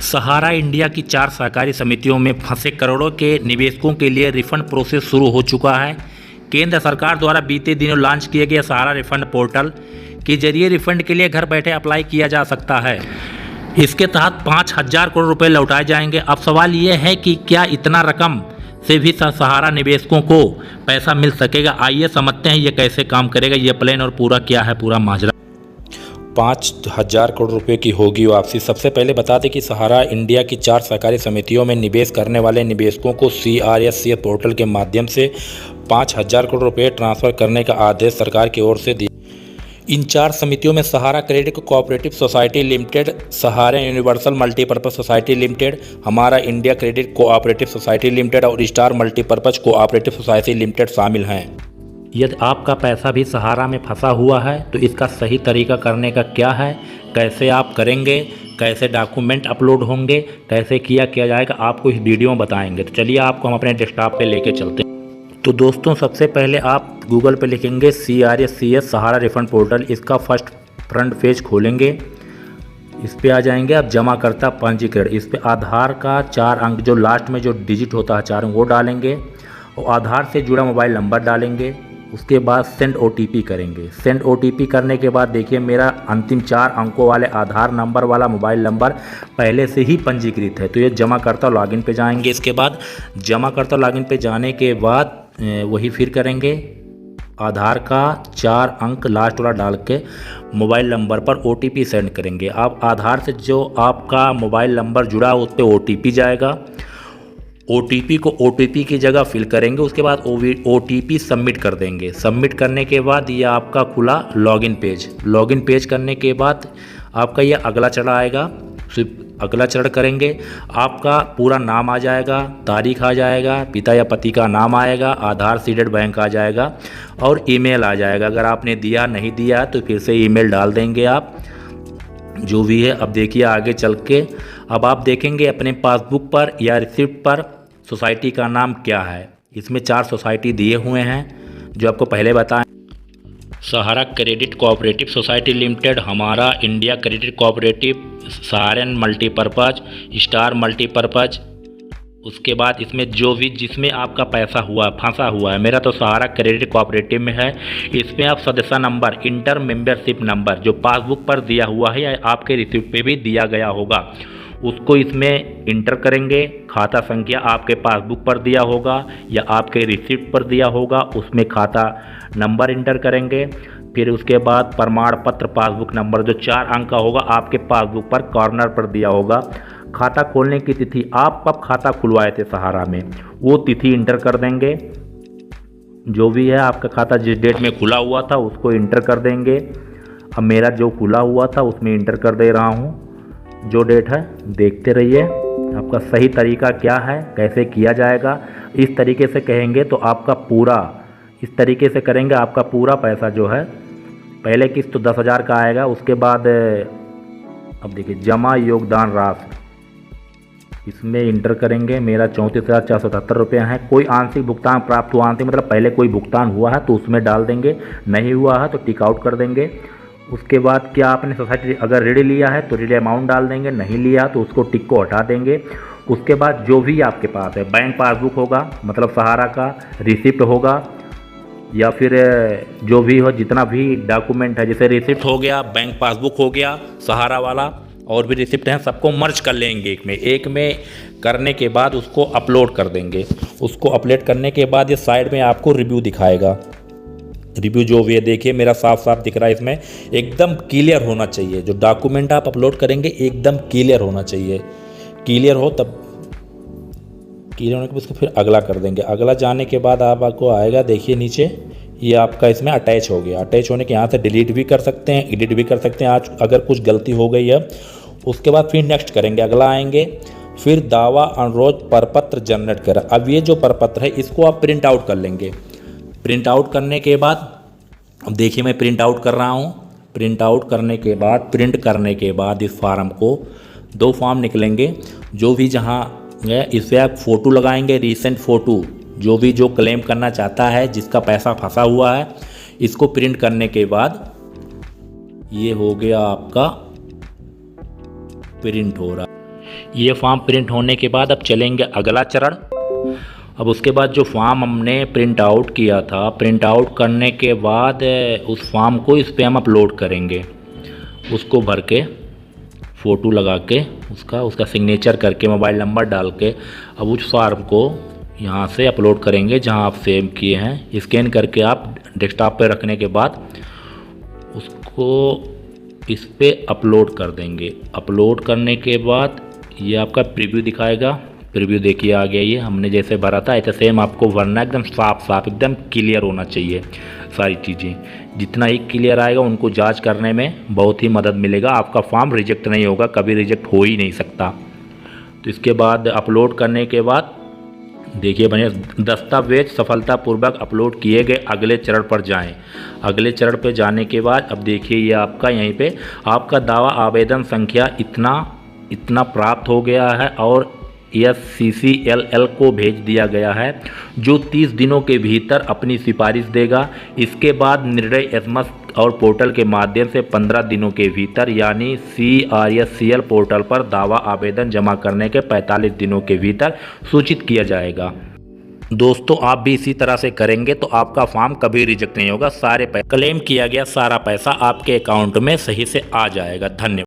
सहारा India की 4 सहकारी समितियों में फंसे करोड़ों के निवेशकों के लिए रिफंड प्रोसेस शुरू हो चुका है। केंद्र सरकार द्वारा बीते दिनों लॉन्च किए गए सहारा रिफंड पोर्टल के जरिए रिफंड के लिए घर बैठे अप्लाई किया जा सकता है। इसके तहत 5,000 करोड़ रुपए लौटाए जाएंगे। अब सवाल ये है कि क्या इतना रकम से भी सहारा निवेशकों को पैसा मिल सकेगा। आइए समझते हैं ये कैसे काम करेगा, ये प्लान और पूरा क्या है पूरा माजरा। 5,000 करोड़ रुपए की होगी वापसी। सबसे पहले बता दें कि सहारा इंडिया की 4 सहकारी समितियों में निवेश करने वाले निवेशकों को CRSCS पोर्टल के माध्यम से 5,000 करोड़ रुपए ट्रांसफ़र करने का आदेश सरकार की ओर से दिया। इन 4 समितियों में Sahara credit cooperative society limited, Sahara universal multipurpose society limited, Hamara India credit cooperative society limited और star multipurpose cooperative society limited शामिल हैं। यदि आपका पैसा भी सहारा में फंसा हुआ है तो इसका सही तरीका करने का क्या है, कैसे आप करेंगे, कैसे डॉक्यूमेंट अपलोड होंगे, कैसे किया जाएगा, आपको इस वीडियो में बताएंगे। तो चलिए आपको हम अपने डेस्कटॉप पे लेके चलते हैं। तो दोस्तों सबसे पहले आप गूगल पे लिखेंगे CRSCS सहारा रिफंड पोर्टल। इसका फ्रंट पेज खोलेंगे, इस पे आ जाएंगे। आप जमाकर्ता पंजीकरण, इस पे आधार का 4 अंक जो लास्ट में जो डिजिट होता है 4 अंक वो डालेंगे और आधार से जुड़ा मोबाइल नंबर डालेंगे। उसके बाद सेंड OTP करेंगे। सेंड OTP करने के बाद देखिए मेरा अंतिम 4 अंकों वाले आधार नंबर वाला मोबाइल नंबर पहले से ही पंजीकृत है, तो ये जमाकर्ता लॉगिन पे जाएंगे। इसके बाद जमाकर्ता लॉगिन पे जाने के बाद वही फिर करेंगे, आधार का 4 अंक लास्ट वाला डाल के मोबाइल नंबर पर OTP सेंड करेंगे। आप आधार से जो आपका मोबाइल नंबर जुड़ा है उस पर OTP जाएगा। OTP को OTP की जगह फिल करेंगे। उसके बाद OTP सबमिट कर देंगे। सबमिट करने के बाद ये आपका खुला लॉगिन पेज। लॉगिन पेज करने के बाद आपका ये अगला चरण आएगा। सिर्फ अगला चरण करेंगे, आपका पूरा नाम आ जाएगा, तारीख आ जाएगा, पिता या पति का नाम आएगा, आधार सीडेड बैंक आ जाएगा और ईमेल आ जाएगा। अगर आपने दिया नहीं दिया तो फिर से ईमेल डाल देंगे आप, जो भी है। अब देखिए आगे चल के अब आप देखेंगे अपने पासबुक पर या रिसिप्ट पर सोसाइटी का नाम क्या है। इसमें 4 सोसाइटी दिए हुए हैं जो आपको पहले बताएं। Sahara credit cooperative society limited, Hamara India credit cooperative, Saharan multipurpose, star multipurpose. उसके बाद इसमें जो भी जिसमें आपका पैसा फंसा हुआ है, मेरा तो सहारा क्रेडिट कोऑपरेटिव में है। इसमें आप सदस्य नंबर, इंटर मेंबरशिप नंबर जो पासबुक पर दिया हुआ है या आपके रिसिप्ट पे भी दिया गया होगा उसको इसमें इंटर करेंगे। खाता संख्या आपके पासबुक पर दिया होगा या आपके रिसिप्ट पर दिया होगा, उसमें खाता नंबर इंटर करेंगे। फिर उसके बाद प्रमाण पत्र पासबुक नंबर जो 4 अंक का होगा आपके पासबुक पर कॉर्नर पर दिया होगा। खाता खोलने की तिथि, आप कब खाता खुलवाए थे सहारा में, वो तिथि इंटर कर देंगे। जो भी है आपका खाता जिस डेट में खुला हुआ था उसको इंटर कर देंगे। अब मेरा जो खुला हुआ था उसमें इंटर कर दे रहा हूँ जो डेट है। देखते रहिए आपका सही तरीका क्या है, कैसे किया जाएगा। इस तरीके से कहेंगे तो आपका पूरा, इस तरीके से करेंगे आपका पूरा पैसा जो है, पहले किस्त तो 10,000 का आएगा। उसके बाद अब देखिए जमा योगदान राशि, इसमें इंटर करेंगे। मेरा 34,477 रुपये हैं। कोई आंशिक भुगतान प्राप्त हुआ, आंशिक मतलब पहले कोई भुगतान हुआ है तो उसमें डाल देंगे, नहीं हुआ है तो टिक आउट कर देंगे। उसके बाद क्या आपने सोसाइटी अगर ऋण लिया है तो ऋण अमाउंट डाल देंगे, नहीं लिया तो उसको टिक को हटा देंगे। उसके बाद जो भी आपके पास है, बैंक पासबुक होगा मतलब सहारा का, रिसिप्ट होगा या फिर जो भी हो, जितना भी डॉक्यूमेंट है, जैसे रिसिप्ट हो गया, बैंक पासबुक हो गया सहारा वाला, और भी रिसिप्ट हैं, सबको मर्ज कर लेंगे एक में करने के बाद उसको अपलोड कर देंगे। उसको अपलोड करने के बाद ये साइड में आपको रिव्यू दिखाएगा। रिव्यू जो भी है देखिए मेरा साफ साफ दिख रहा है। इसमें एकदम क्लियर होना चाहिए, जो डॉक्यूमेंट आप अपलोड करेंगे एकदम क्लियर होना चाहिए। क्लियर हो तब, क्लियर होने के बाद उसको फिर अगला कर देंगे। अगला जाने के बाद आपको आएगा, देखिए नीचे ये आपका इसमें अटैच हो गया। अटैच होने के यहाँ से डिलीट भी कर सकते हैं, एडिट भी कर सकते हैं आज अगर कुछ गलती हो गई है। उसके बाद फिर नेक्स्ट करेंगे, अगला आएंगे, फिर दावा अनुरोध प्रपत्र जनरेट करें। अब ये जो प्रपत्र है इसको आप प्रिंट आउट कर लेंगे। प्रिंट आउट करने के बाद अब देखिए मैं प्रिंट आउट कर रहा हूँ। प्रिंट आउट करने के बाद, प्रिंट करने के बाद इस फार्म को 2 फॉर्म निकलेंगे। जो भी जहाँ है इस पर आप फ़ोटो लगाएंगे, रीसेंट फ़ोटो, जो भी जो क्लेम करना चाहता है, जिसका पैसा फंसा हुआ है, इसको प्रिंट करने के बाद ये हो गया आपका प्रिंट हो रहा। ये फॉर्म प्रिंट होने के बाद अब चलेंगे अगला चरण। अब उसके बाद जो फॉर्म हमने प्रिंट आउट किया था, प्रिंट आउट करने के बाद उस फॉर्म को इस पर हम अपलोड करेंगे। उसको भर के फ़ोटो लगा के उसका सिग्नेचर करके मोबाइल नंबर डाल के अब उस फॉर्म को यहाँ से अपलोड करेंगे जहाँ आप सेव किए हैं। स्कैन करके आप डेस्कटॉप पे रखने के बाद उसको इस पे अपलोड कर देंगे। अपलोड करने के बाद ये आपका प्रीव्यू दिखाएगा। प्रीव्यू देखिए आ गया, ये हमने जैसे भरा था ऐसे सेम आपको भरना, एकदम साफ एकदम क्लियर होना चाहिए सारी चीज़ें। जितना ही क्लियर आएगा उनको जांच करने में बहुत ही मदद मिलेगा। आपका फॉर्म रिजेक्ट नहीं होगा, कभी रिजेक्ट हो ही नहीं सकता। तो इसके बाद अपलोड करने के बाद देखिए बने दस्तावेज सफलतापूर्वक अपलोड किए गए। अगले चरण पर जाएं। अगले चरण पर जाने के बाद अब देखिए ये आपका यहीं पे आपका दावा आवेदन संख्या इतना प्राप्त हो गया है और SCCLL को भेज दिया गया है, जो 30 दिनों के भीतर अपनी सिफारिश देगा। इसके बाद निर्णय SMS और पोर्टल के माध्यम से 15 दिनों के भीतर यानी CRSCL पोर्टल पर दावा आवेदन जमा करने के 45 दिनों के भीतर सूचित किया जाएगा। दोस्तों आप भी इसी तरह से करेंगे तो आपका फॉर्म कभी रिजेक्ट नहीं होगा। सारे क्लेम किया गया सारा पैसा आपके अकाउंट में सही से आ जाएगा। धन्यवाद।